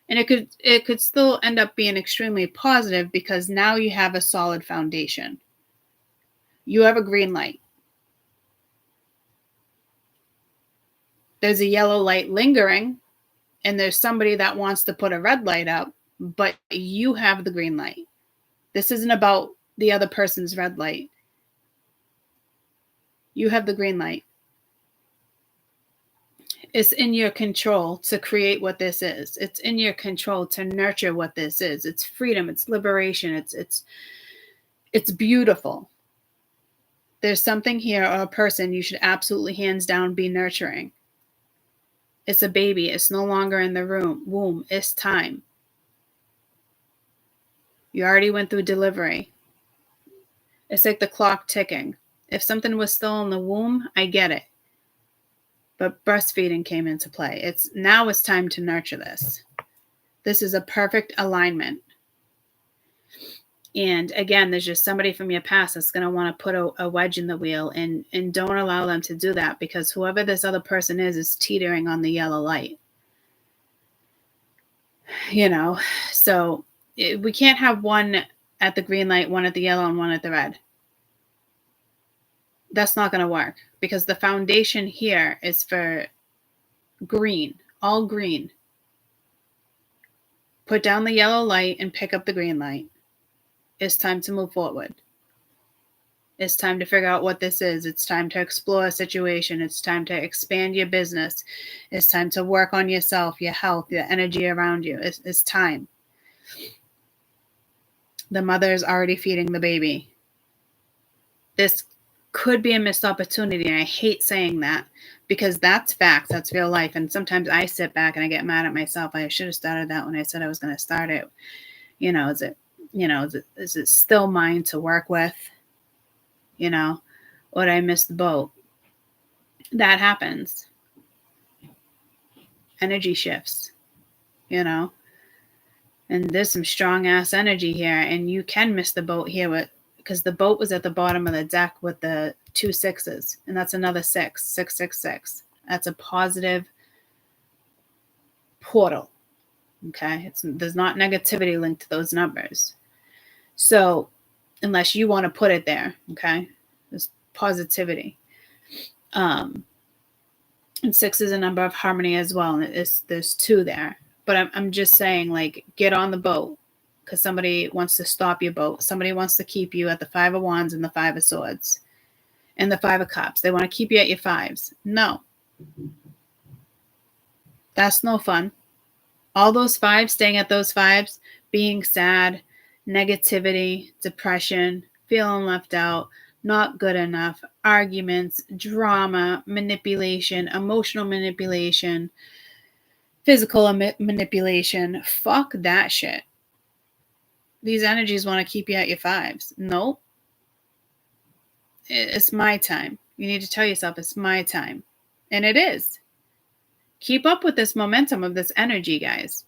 And it could still end up being extremely positive because now you have a solid foundation. You have a green light. There's a yellow light lingering, and there's somebody that wants to put a red light up, but you have the green light. This isn't about the other person's red light. You have the green light. It's in your control to create what this is. It's in your control to nurture what this is. It's freedom. It's liberation. It's beautiful. There's something here or a person you should absolutely hands down be nurturing. It's a baby. It's no longer in the womb. It's time. You already went through delivery. It's like the clock ticking. If something was still in the womb, I get it. But breastfeeding came into play. Now it's time to nurture this. This is a perfect alignment. And again, there's just somebody from your past that's going to want to put a wedge in the wheel, and don't allow them to do that, because whoever this other person is teetering on the yellow light. So we can't have one at the green light, one at the yellow, and one at the red. That's not going to work, because the foundation here is for green, all green. Put down the yellow light and pick up the green light. It's time to move forward. It's time to figure out what this is. It's time to explore a situation. It's time to expand your business. It's time to work on yourself, your health, your energy around you. It's time. The mother is already feeding the baby. This could be a missed opportunity, and I hate saying that, because that's facts. That's real life. And sometimes I sit back and I get mad at myself. I should have started that when I said I was going to start it. Is it still mine to work with? Or did I miss the boat? That happens. Energy shifts, and there's some strong ass energy here, and you can miss the boat here because the boat was at the bottom of the deck with the 2 6s, and that's another 6. That's a positive portal. Okay. There's not negativity linked to those numbers. So unless you want to put it there, okay, there's positivity. And 6 is a number of harmony as well. And there's 2 there, but I'm just saying, like, get on the boat, because somebody wants to stop your boat. Somebody wants to keep you at the 5 of Wands and the 5 of Swords and the 5 of Cups. They want to keep you at your 5s. No, that's no fun. All those 5s, staying at those 5s, being sad, negativity, depression, feeling left out, not good enough, arguments, drama, manipulation, emotional manipulation, physical manipulation. Fuck that shit. These energies want to keep you at your 5s. Nope. It's my time. You need to tell yourself it's my time. And it is. Keep up with this momentum of this energy, guys.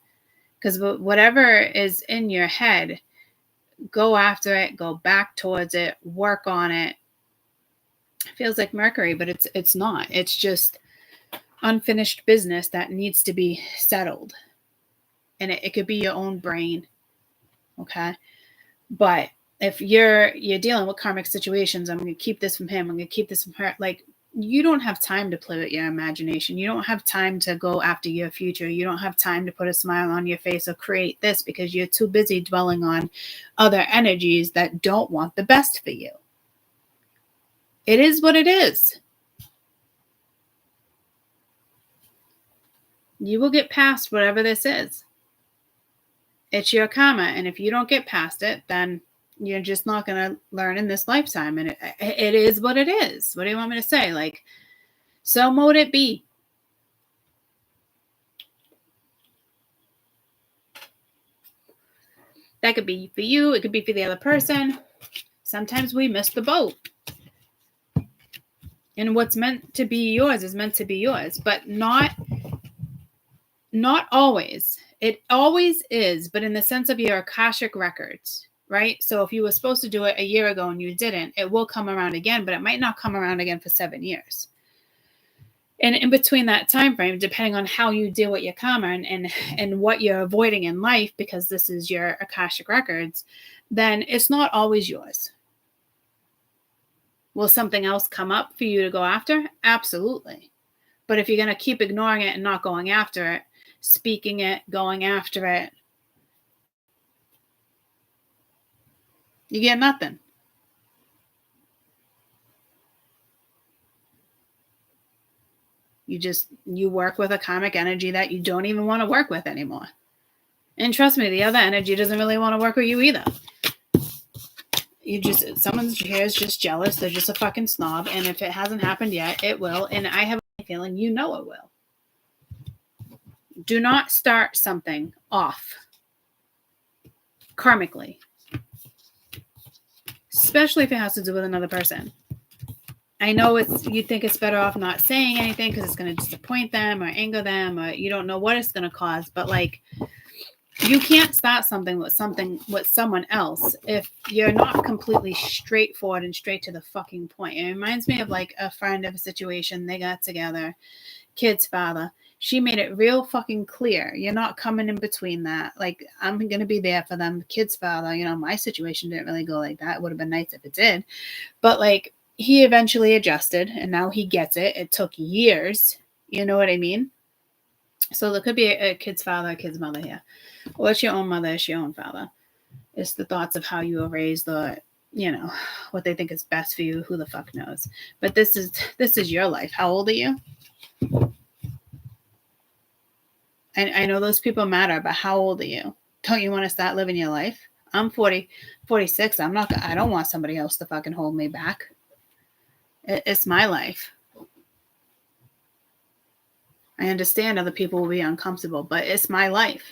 Because whatever is in your head, go after it, go back towards it, work on it. It feels like Mercury, but it's not. It's just unfinished business that needs to be settled. And it could be your own brain. Okay? But if you're dealing with karmic situations, I'm going to keep this from him, I'm going to keep this from her. Like, you don't have time to play with your imagination. You don't have time to go after your future. You don't have time to put a smile on your face or create this, because you're too busy dwelling on other energies that don't want the best for you. It is what it is. You will get past whatever this is. It's your karma. And if you don't get past it, then you're just not going to learn in this lifetime. And it is what it is. What do you want me to say? Like, so mote it be. That could be for you. It could be for the other person. Sometimes we miss the boat. And what's meant to be yours is meant to be yours, but not always. It always is, but in the sense of your Akashic records, right? So if you were supposed to do it a year ago and you didn't, it will come around again, but it might not come around again for 7 years. And in between that time frame, depending on how you deal with your karma and what you're avoiding in life, because this is your Akashic records, then it's not always yours. Will something else come up for you to go after? Absolutely. But if you're going to keep ignoring it and not going after it, speaking it, going after it, you get nothing. You work with a karmic energy that you don't even want to work with anymore. And trust me, the other energy doesn't really want to work with you either. Someone here is just jealous. They're just a fucking snob. And if it hasn't happened yet, it will. And I have a feeling you know it will. Do not start something off karmically, especially if it has to do with another person. I know you think it's better off not saying anything because it's going to disappoint them or anger them, or you don't know what it's going to cause. But like, you can't start something with someone else if you're not completely straightforward and straight to the fucking point. It reminds me of like a friend of a situation. They got together, kid's father. She made it real fucking clear. You're not coming in between that. Like, I'm going to be there for them. Kid's father, my situation didn't really go like that. It would have been nice if it did. But like, he eventually adjusted and now he gets it. It took years. You know what I mean? So there could be a kid's father, a kid's mother here. Well, it's your own mother, it's your own father. It's the thoughts of how you were raised, what they think is best for you. Who the fuck knows? But this is your life. How old are you? I know those people matter, but how old are you? Don't you want to start living your life? I'm 46. I don't want somebody else to fucking hold me back. It's my life. I understand other people will be uncomfortable, but it's my life.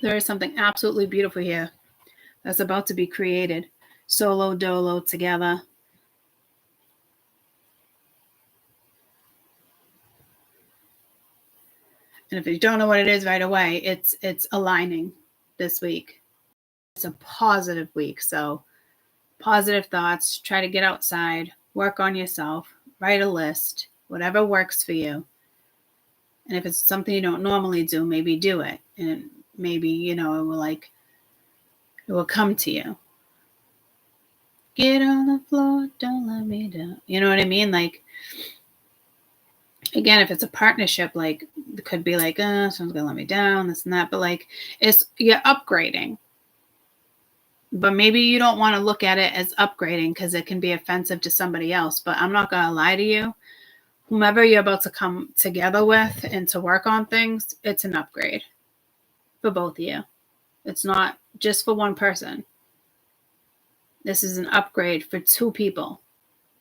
There is something absolutely beautiful here that's about to be created. Solo, dolo, together. And if you don't know what it is right away, it's aligning this week. It's a positive week. So positive thoughts, try to get outside, work on yourself, write a list, whatever works for you. And if it's something you don't normally do, maybe do it. And maybe, it will come to you. Get on the floor, don't let me down. You know what I mean? Like, again, if it's a partnership, like, it could be like, someone's going to let me down, this and that. But like, you're upgrading. But maybe you don't want to look at it as upgrading because it can be offensive to somebody else. But I'm not going to lie to you. Whomever you're about to come together with and to work on things, it's an upgrade for both of you. It's not just for one person. This is an upgrade for two people.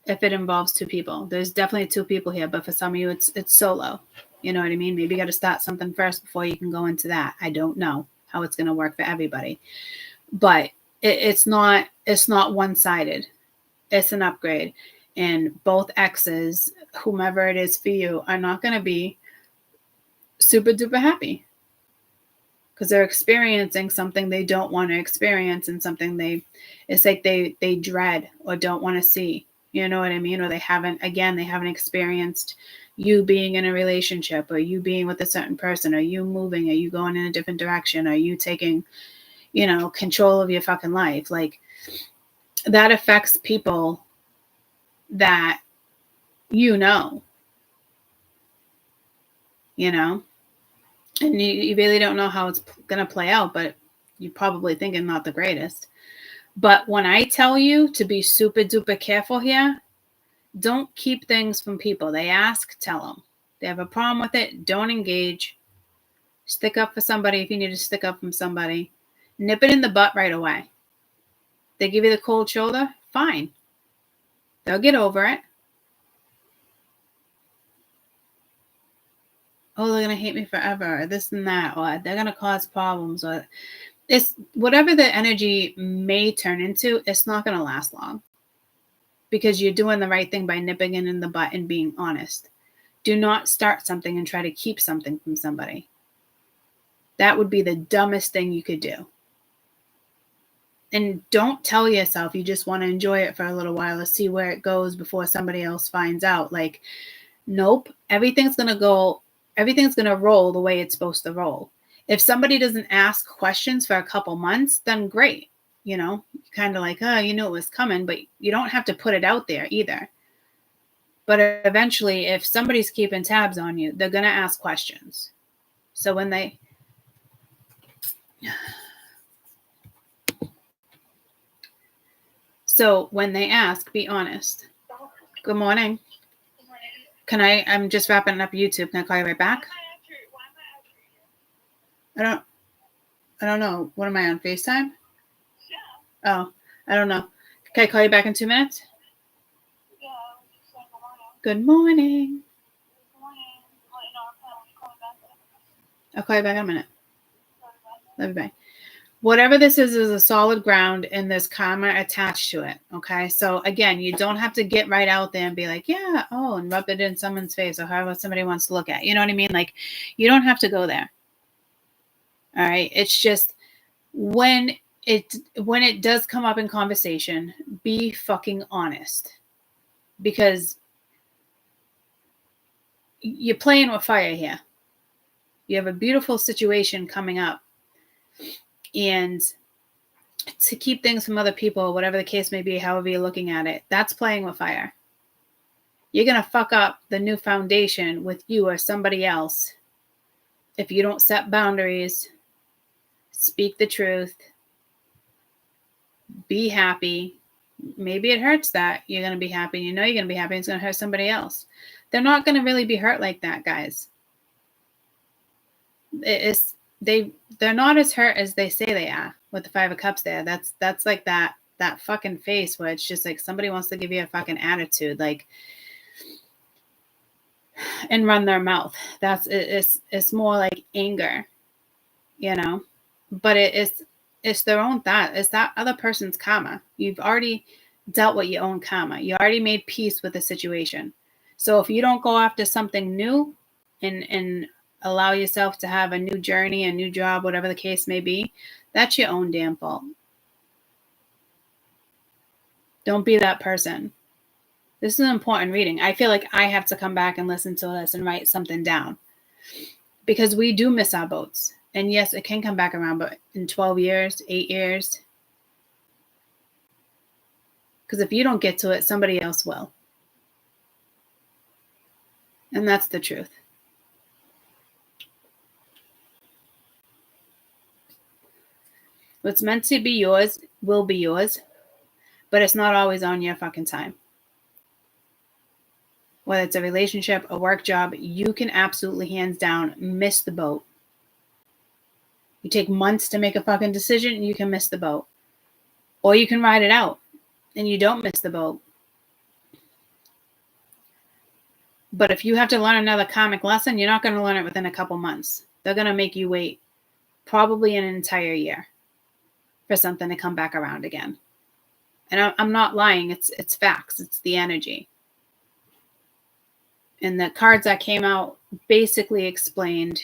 If it involves two people, there's definitely two people here, but for some of you, it's solo. You know what I mean? Maybe you got to start something first before you can go into that. I don't know how it's going to work for everybody, but it's not one-sided. It's an upgrade, and both exes, whomever it is for you, are not going to be super duper happy because they're experiencing something they don't want to experience and something it's like they dread or don't want to see. You know what I mean? Or they haven't experienced you being in a relationship, or you being with a certain person, or you moving, or you going in a different direction, or you taking, control of your fucking life. Like, that affects people that and you really don't know how it's going to play out, but you're probably thinking not the greatest. But when I tell you to be super duper careful here, don't keep things from people. They ask, tell them. They have a problem with it, don't engage. Stick up for somebody if you need to stick up for somebody. Nip it in the butt right away. They give you the cold shoulder, fine. They'll get over it. oh, they're going to hate me forever, or this and that, or they're going to cause problems, or it's whatever the energy may turn into, it's not going to last long because you're doing the right thing by nipping it in the butt and being honest. Do not start something and try to keep something from somebody. That would be the dumbest thing you could do. And don't tell yourself you just want to enjoy it for a little while to see where it goes before somebody else finds out. Like, nope, everything's going to roll the way it's supposed to roll. If somebody doesn't ask questions for a couple months, then great. You know, kind of like, oh, you knew it was coming, but you don't have to put it out there either. But eventually, if somebody's keeping tabs on you, they're going to ask questions. So when they ask, be honest. Good morning. I'm just wrapping up YouTube. Can I call you right back? I don't know. What am I on, FaceTime? Yeah. Oh, I don't know. Can I call you back in 2 minutes? Yeah. Good morning. Good morning. I'll call you back in a minute. Love you, bye. Whatever this is a solid ground and there's karma attached to it. Okay. So again, you don't have to get right out there and be like, yeah, oh, and rub it in someone's face or however somebody wants to look at. You know what I mean? Like, you don't have to go there. All right. It's just when it does come up in conversation, be fucking honest. Because you're playing with fire here. You have a beautiful situation coming up. And to keep things from other people, whatever the case may be, however you're looking at it, that's playing with fire. You're going to fuck up the new foundation with you or somebody else if you don't set boundaries, speak the truth, be happy. Maybe it hurts that you're going to be happy. You know you're going to be happy. And it's going to hurt somebody else. They're not going to really be hurt like that, guys. They're not as hurt as they say they are with the 5 of Cups there. That's like that fucking face where it's just like somebody wants to give you a fucking attitude, like, and run their mouth. It's more like anger, you know, but it's their own thought. It's that other person's karma. You've already dealt with your own karma. You already made peace with the situation. So if you don't go after something new and allow yourself to have a new journey, a new job, whatever the case may be, that's your own damn fault. Don't be that person. This is an important reading. I feel like I have to come back and listen to this and write something down because we do miss our boats. And yes, it can come back around, but in 12 years, 8 years, because if you don't get to it, somebody else will. And that's the truth. What's meant to be yours will be yours, but it's not always on your fucking time. Whether it's a relationship, a work job, you can absolutely hands down miss the boat. You take months to make a fucking decision and you can miss the boat. Or you can ride it out and you don't miss the boat. But if you have to learn another karmic lesson, you're not going to learn it within a couple months. They're going to make you wait probably an entire year for something to come back around again. And I'm not lying. It's facts. It's the energy. And the cards that came out basically explained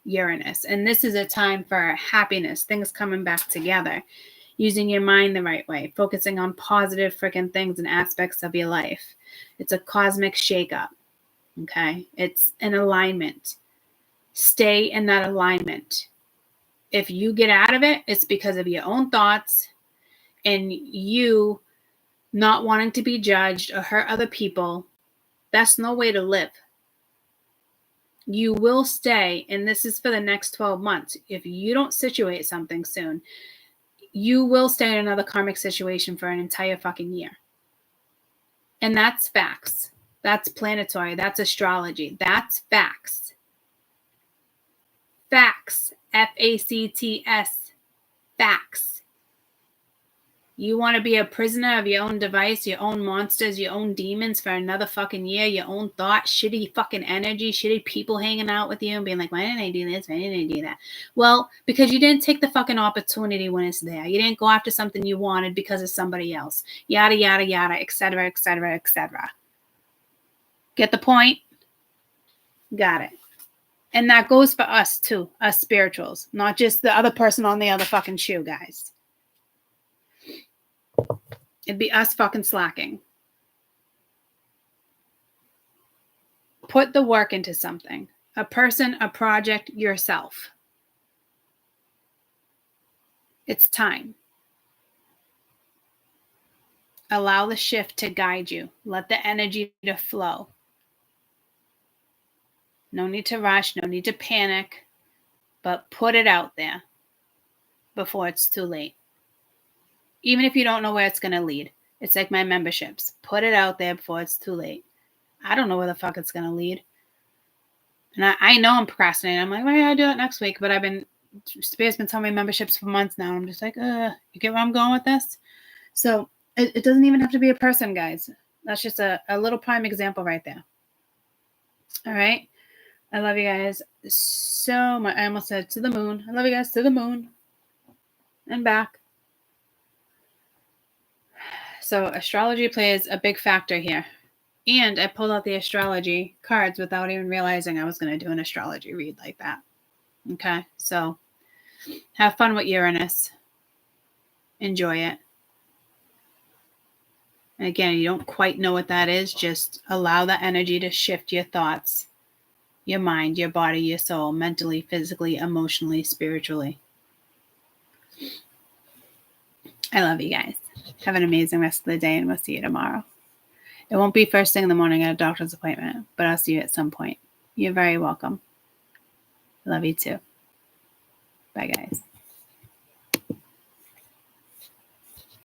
Uranus. And this is a time for happiness, things coming back together, using your mind the right way, focusing on positive freaking things and aspects of your life. It's a cosmic shakeup. Okay? It's an alignment. Stay in that alignment. If you get out of it, it's because of your own thoughts and you not wanting to be judged or hurt other people. That's no way to live. You will stay, and this is for the next 12 months. If you don't situate something soon, you will stay in another karmic situation for an entire fucking year. And that's facts. That's planetary. That's astrology. That's facts. Facts. Facts. Facts. You want to be a prisoner of your own device, your own monsters, your own demons for another fucking year, your own thoughts, shitty fucking energy, shitty people hanging out with you and being like, why didn't I do this? Why didn't I do that? Well, because you didn't take the fucking opportunity when it's there. You didn't go after something you wanted because of somebody else. Yada, yada, yada, etc., etc., etc. Get the point? Got it. And that goes for us too, us spirituals, not just the other person on the other fucking shoe, guys. It'd be us fucking slacking. Put the work into something. A person, a project, yourself. It's time. Allow the shift to guide you. Let the energy to flow. No need to rush, no need to panic, but put it out there before it's too late. Even if you don't know where it's going to lead. It's like my memberships. Put it out there before it's too late. I don't know where the fuck it's going to lead. And I know I'm procrastinating. I'm like, why did I do it next week? But Spear's been telling me memberships for months now. I'm just like, you get where I'm going with this? So it doesn't even have to be a person, guys. That's just a little prime example right there. All right. I love you guys so much. I almost said to the moon. I love you guys to the moon and back. So astrology plays a big factor here. And I pulled out the astrology cards without even realizing I was going to do an astrology read like that. Okay, so have fun with Uranus. Enjoy it. And again, you don't quite know what that is. Just allow the energy to shift your thoughts, your mind, your body, your soul, mentally, physically, emotionally, spiritually. I love you guys. Have an amazing rest of the day, and we'll see you tomorrow. It won't be first thing in the morning at a doctor's appointment, but I'll see you at some point. You're very welcome. Love you too. Bye, guys.